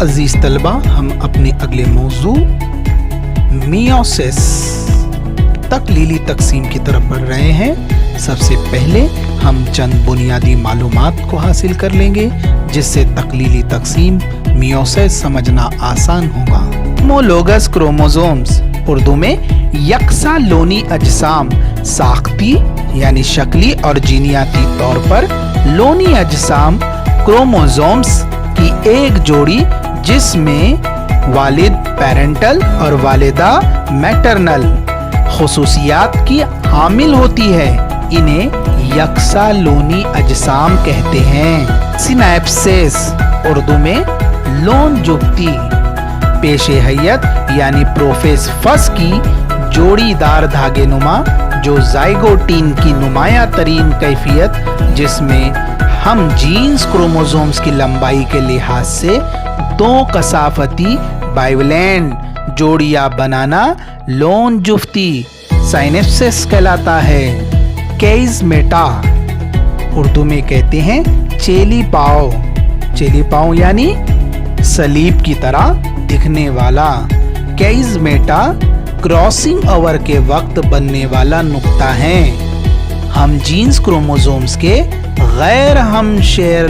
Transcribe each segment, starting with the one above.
अजीज तलबा, हम अपने अगले मौजू मियोसिस तकलीली तकसीम की तरफ बढ़ रहे हैं। सबसे पहले हम चंद बुनियादी मालूमात को हासिल कर लेंगे जिससे तकलीली तकसीम मियोसिस समझना आसान होगा। होमोलोगस क्रोमोसोम्स उर्दू में यकसा लोनी अजसाम, साख्ती यानी शक्ली और जीनियाती तौर पर लोनी अजसाम क्रोमोसोम्स की एक जोड़ी जिसमें वालिद पेरेंटल और वालिदा मैटरनल खुसूसियात की हामिल होती है, इन्हें यकसा लोनी अजसाम कहते हैं। सिनैप्सिस उर्दू में लोन जुगती पेशे हयत यानी प्रोफेस फस की जोड़ीदार धागे नुमा जो जाइगोटीन की नुमाया तरीन कैफियत जिसमें हम जीन्स क्रोमोसोम्स की लंबाई के लिहाज से दो कसाफती बाइवलेंट जोड़ियां बनाना लोन जुफ्ती साइनेप्सिस कहलाता है। केइज़मेटा उर्दू में कहते हैं चेली पाव यानी सलीब की तरह दिखने वाला। केइज़मेटा क्रॉसिंग ओवर के वक्त बनने वाला नुक्ता है। हम जीन्स क्रोमोसोम्स के गैर हमशेर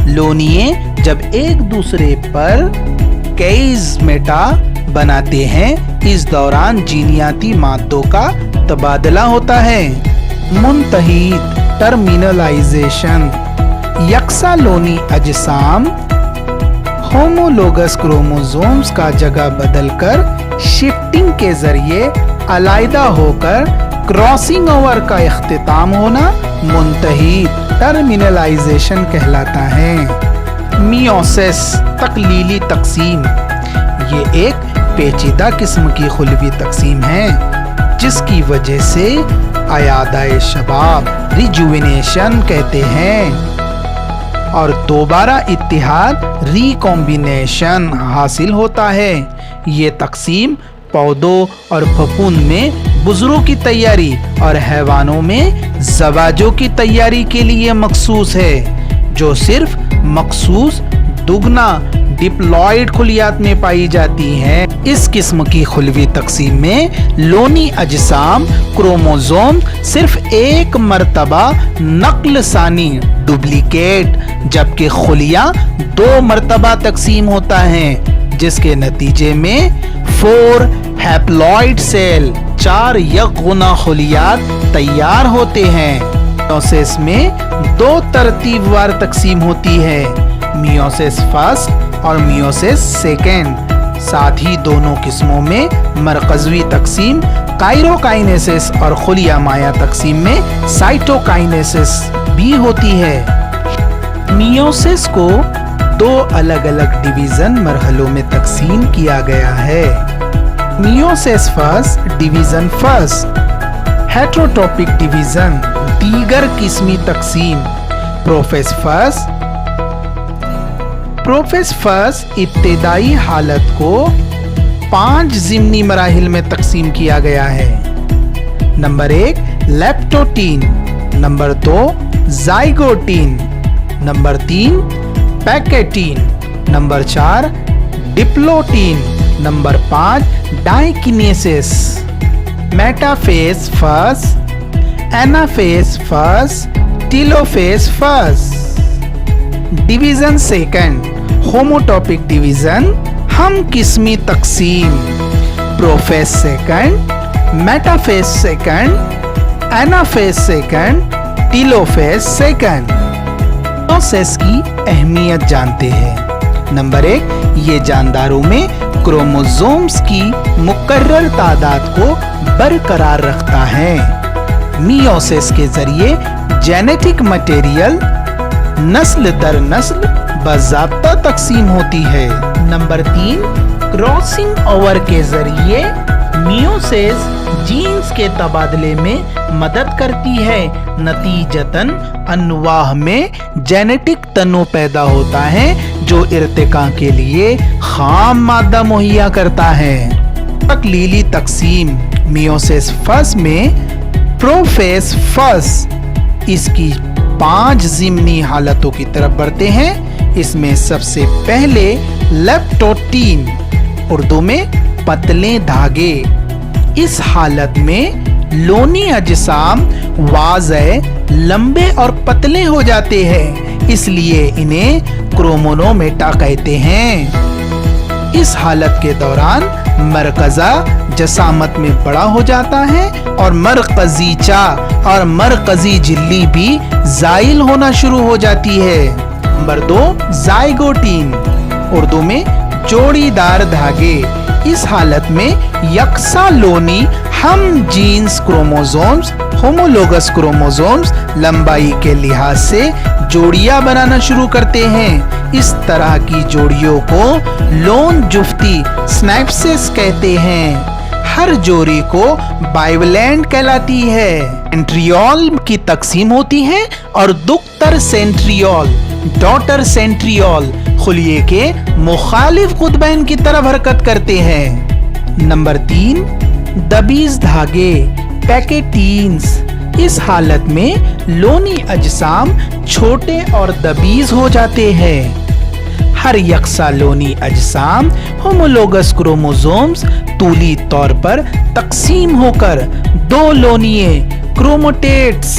लोनिये जब एक दूसरे पर केइज़मेटा बनाते हैं, इस दौरान जीनियाती मादों का तबादला होता है। मुंतहिद टर्मिनलाइजेशन यकसा लोनी अजसाम होमोलोगस क्रोमोसोम्स का जगह बदलकर शिफ्टिंग के जरिए अलैदा होकर क्रॉसिंग ओवर का इख्तिताम होना मुंतहिद टर्मिनलाइजेशन कहलाता है। मियोसिस तकलीली तकसीम ये एक पेचीदा किस्म की खुलवी तकसीम है जिसकी वजह से अयादाए शबाब रिजुविनेशन कहते हैं और दोबारा इत्तिहाद रिकॉम्बिनेशन हासिल होता है। ये तकसीम पौधों और फफूंद में बुज़रों की तैयारी और हैवानों में ज़वाजों की तैयारी के लिए मखसूस है जो सिर्फ मखसूस दुगना डिप्लॉयड खुलियात में पाई जाती हैं। इस किस्म की खुलवी तकसीम में लोनी अजसाम क्रोमोसोम सिर्फ एक मर्तबा नक्ल सानी डुप्लीकेट जबकि खुलिया 2 मर्तबा तकसीम होता है जिसके नतीजे में 4 हैप्लॉइड सेल 4 यकगुना खुलियात तैयार होते हैं। मियोसिस में 2 तरतीबवार तकसीम होती है, मियोसिस फर्स्ट और मियोसिस सेकेंड। साथ ही दोनों किस्मों में मरकज़वी तकसीम काइरोकाइनेसिस और खुलिया माया तकसीम में साइटोकाइनेसिस भी होती है। मियोसिस को 2 अलग अलग डिवीजन मरहलों में तकसीम किया गया है। Meiosis first division first, हेट्रोटॉपिक division दीगर किस्मी तकसीम। प्रोफेस फर्स्ट इब्तिदाई हालत को 5 ज़िमनी मराहिल में तकसीम किया गया है। Number 1 leptotene, number 2 zygotene, number 3 pachytene, number 4 diplotene, number 5 diakinesis. Metaphase first, anaphase first, telophase first. Division second homotypic division हम किस्मी तकसीम। Prophase second, metaphase second, anaphase second, telophase second. Meiosis की अहमियत जानते हैं। नंबर 1 ये जानदारों में क्रोमोसोम्स की मुकर्रर तादाद को बरकरार रखता है। मियोसिस के जरिए जेनेटिक मटेरियल नस्ल दर नस्ल बाज़ाब्ता तकसीम होती है। नंबर 3 क्रॉसिंग ओवर के जरिए मियोसिस जीन्स के तबादले में मदद करती है। नतीजतन अनवाह में जेनेटिक तनो पैदा होता है जो इर्तिका के लिए खाम मादा मुहैया करता है। तकलीली तकसीम मियोसिस फर्स्ट में प्रोफेस फर्स्ट इसकी 5 ज़िमनी हालतों की तरफ बढ़ते हैं। اس میں سب سے پہلے لیپٹوٹین، اردو میں پتلے دھاگے۔ اس حالت میں لونی اجسام واضح لمبے اور پتلے ہو جاتے ہیں، اس لیے انہیں کرومونومیٹا کہتے ہیں۔ اس حالت کے دوران مرکزہ جسامت میں بڑا ہو جاتا ہے اور مرکزیچہ اور مرکزی جھلی بھی زائل ہونا شروع ہو جاتی ہے۔ نمبر 2، زائگوٹین، اردو میں جوڑی دار دھاگے۔ اس حالت میں یکساں لونی ہم جینس کروموزومز، ہومولوگس کروموزومز لمبائی کے لحاظ سے جوڑیاں بنانا شروع کرتے ہیں۔ اس طرح کی جوڑیوں کو لون جفتی سنیپسس کہتے ہیں۔ ہر جوڑی کو بائیولینٹ کہلاتی ہے۔ سینٹریول کی تقسیم ہوتی ہے اور دختر سینٹریول، ڈاٹر سینٹریول خلیے کے مخالف قطبین کی طرف حرکت کرتے ہیں۔ نمبر 3، دبیز دھاگے، پیکیٹینز۔ اس حالت میں لونی اجسام چھوٹے اور دبیز ہو جاتے ہیں۔ ہر یکساں لونی اجسام ہومولوگس کروموزومز طولی طور پر تقسیم ہو کر 2 لونیے کروموٹیٹس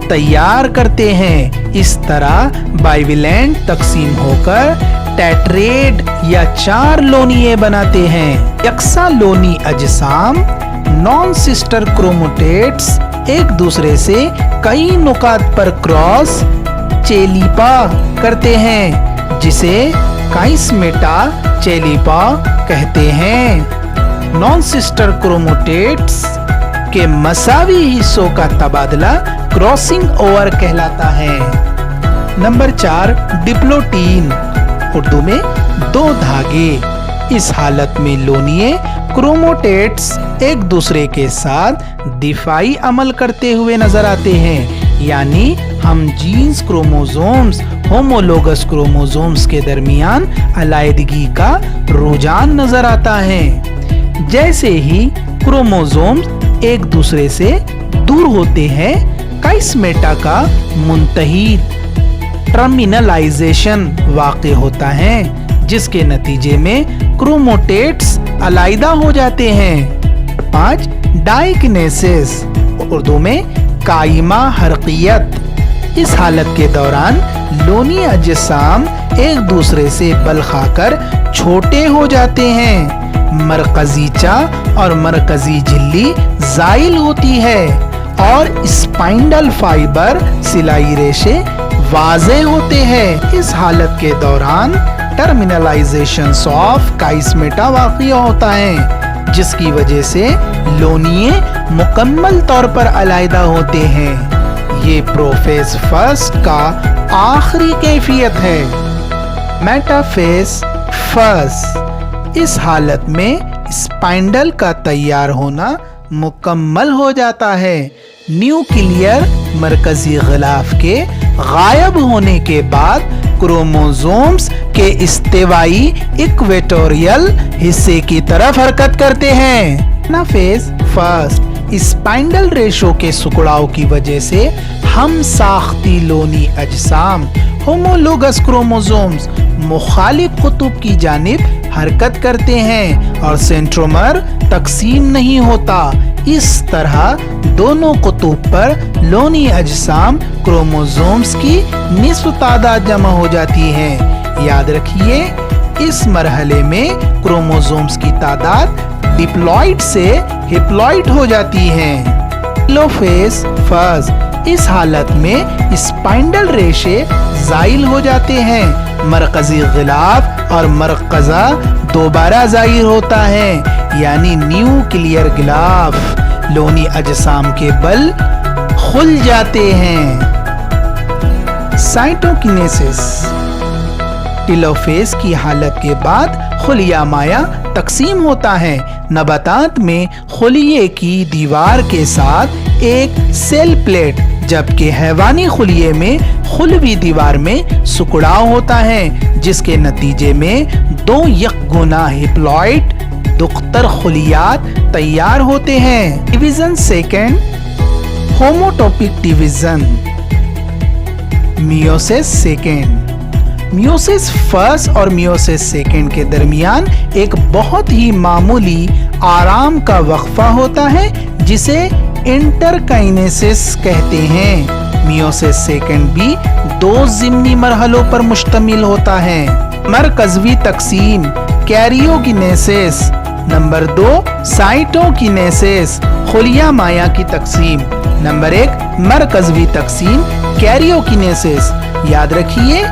تیار کرتے ہیں۔ اس طرح بائیولینٹ تقسیم ہو کر ٹیٹریڈ یا 4 لونیے بناتے ہیں۔ یکساں لونی اجسام نان سسٹر کروموٹیٹس ایک دوسرے سے کئی نقاط پر کراس چیلیپا کرتے ہیں، جسے کائسمیٹا چیلیپا کہتے ہیں۔ نان سسٹر کروموٹیٹس کے مساوی حصوں کا تبادلہ کراسنگ اوور کہلاتا ہے۔ نمبر 4، ڈپلوٹین، اردو میں 2 دھاگے۔ اس حالت میں لونیے کروموٹیٹس ایک دوسرے کے ساتھ دفاعی عمل کرتے ہوئے نظر آتے ہیں، یعنی ہم جینس کروموزومز ہومولوگس کروموزومز کے درمیان علیحدگی کا رجحان نظر آتا ہے۔ جیسے ہی کروموزومز ایک دوسرے سے دور ہوتے ہیں، کائسمیٹا کا منتہی ٹرمینلائزیشن واقع ہوتا ہے، جس کے نتیجے میں کروموٹیٹس علیحدہ ہو جاتے ہیں۔ 5، ڈائکنیسس، اردو میں قائمہ حرکیت۔ اس حالت کے دوران لونی اجسام ایک دوسرے سے بل کھا کر چھوٹے ہو جاتے ہیں۔ مرکزیچہ اور مرکزی جھلی زائل ہوتی ہے اور اسپائنڈل فائبر سلائی ریشے واضح ہوتے ہیں۔ اس حالت کے دوران ٹرمینلائزیشن آف کائسمیٹا واقع ہوتا ہے، جس کی وجہ سے لونیے مکمل طور پر علیحدہ ہوتے ہیں۔ یہ پروفیز فرسٹ کا آخری کیفیت ہے، میٹافیز فرسٹ۔ اس حالت میں اسپائنڈل کا تیار ہونا مکمل ہو جاتا ہے۔ نیوکلیئر مرکزی غلاف کے غائب ہونے کے بعد کروموزومز کے استوائی ایکویٹوریل حصے کی طرف حرکت کرتے ہیں۔ انافیز فرسٹ اسپائنڈل ریشوں کے سکڑاؤ کی وجہ سے ہم ساختی لونی اجسام ہومولوگس کروموزومز مخالف قطب کی جانب حرکت کرتے ہیں اور سینٹرومر تقسیم نہیں ہوتا۔ اس طرح دونوں قطب پر لونی اجسام کروموزومز کی نصف تعداد جمع ہو جاتی ہے۔ یاد رکھیے، اس مرحلے میں کروموزومز کی تعداد ڈپلوئڈ سے ہیپلوئڈ ہو جاتی ہے۔ ٹیلوفیز فرسٹ، اس حالت میں اسپائنڈل ریشے زائل ہو جاتے ہیں، مرکزی غلاف اور مرکزہ دوبارہ ظاہر ہوتا ہے، یعنی نیوکلیئر غلاف لونی اجسام کے بل کھل جاتے ہیں۔ سائٹوکینیسس، ٹیلوفیز کی حالت کے بعد خلیہ مائع تقسیم ہوتا ہے۔ نباتات میں خلیے کی دیوار کے ساتھ ایک سیل پلیٹ، جبکہ حیوانی خلیے میں خلوی دیوار میں سکڑاؤ ہوتا ہے، جس کے نتیجے میں 2 یکگنا ہیپلوئڈ دختر خلیات تیار ہوتے ہیں۔ Division second, homotypic division. Meiosis second, meiosis first और मियोसिस सेकेंड के दरमियान एक बहुत ही मामूली आराम का वक्फा होता है जिसे इंटरकाइनेसिस कहते हैं। मियोसिस सेकेंड भी 2 ज़िमनी मरहलों पर मुश्तमिल होता है। मरकज़वी तकसीम कैरियोकिनेसिस, नंबर 2 साइटोकिनेसिस खुलिया माया की तकसीम। नंबर 1 मरकज़वी तकसीम कैरियोकिनेसिस। याद रखिए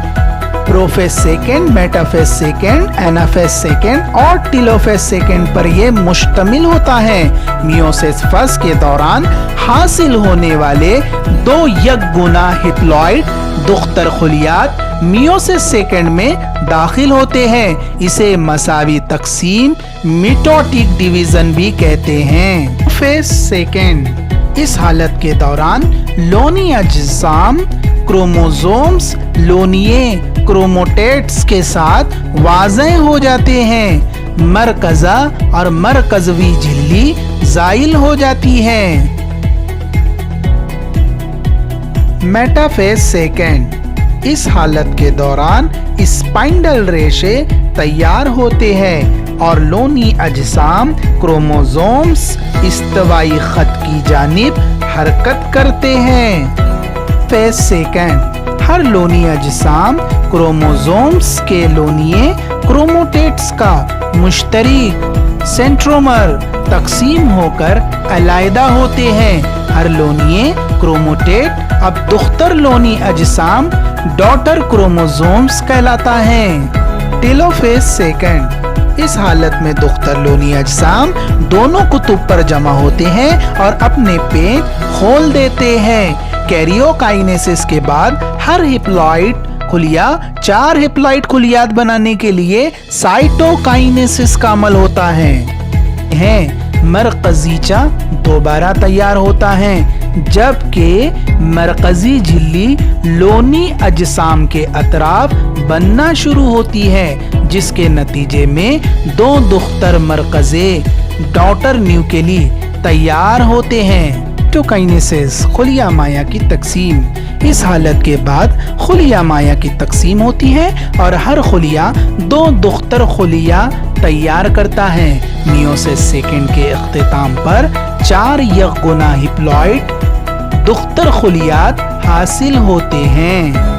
prophase second, metaphase second, anaphase second और टेलोफेज सेकेंड पर यह मुश्तमिल होता है। मियोसिस फर्स्ट के दौरान हासिल होने वाले 2 यकगुना हिप्लॉइड दुख्तर खुलियात मियोसिस सेकेंड में दाखिल होते हैं। इसे मसावी तकसीम मिटोटिक डिवीजन भी कहते हैं। फेज सेकेंड, इस हालत के दौरान लोनी अज्साम क्रोमोसोम्स लोनिये क्रोमोटेट्स के साथ वाज़ेह हो जाते हैं। मरकज़ा और मरकज़वी झिल्ली ज़ाइल हो जाती है। मेटाफेज सेकेंड, इस हालत के दौरान स्पाइंडल रेशे तैयार होते हैं और लोनी अज्साम क्रोमोसोम्स इस्तवाई खत की जानिब हरकत करते हैं। फेज सेकेंड, हर लोनी अज्साम क्रोमोसोम्स के लोनिये क्रोमोटेट्स का मुश्तरिक सेंट्रोमर तकसीम होकर अलैदा होते हैं। हर लोनिये क्रोमोटेट अब दुख्तर लोनी अज्साम डॉटर क्रोमोसोम्स कहलाता है। टेलोफेज सेकेंड, इस हालत में दुख्तर लोनी अज्साम दोनों कुतुब पर जमा होते हैं और अपने पेट खोल देते हैं। कैरियोकाइनेसिस के बाद हर हिप्लॉइड खुलिया 4 हिप्लॉइड खुलियात बनाने के लिए साइटोकाइनेसिस का अमल होता है। मरकज़ीचा दोबारा तैयार होता है जबकि मरकज़ी झिल्ली लोनी अज्साम के अतराफ बनना शुरू होती है जिसके नतीजे में 2 दुख्तर मरकज़े डॉटर न्यूक्ली तैयार होते हैं। साइटोकाइनेसिस खुलिया माया की तकसीम, इस हालत के बाद खुलिया माया की तकसीम होती है और हर खुलिया 2 दुख्तर खुलिया तैयार करता है। मियोसिस सेकेंड के इख्तिताम पर 4 यकगुना हिप्लॉइड दुख्तर खुलियात हासिल होते हैं।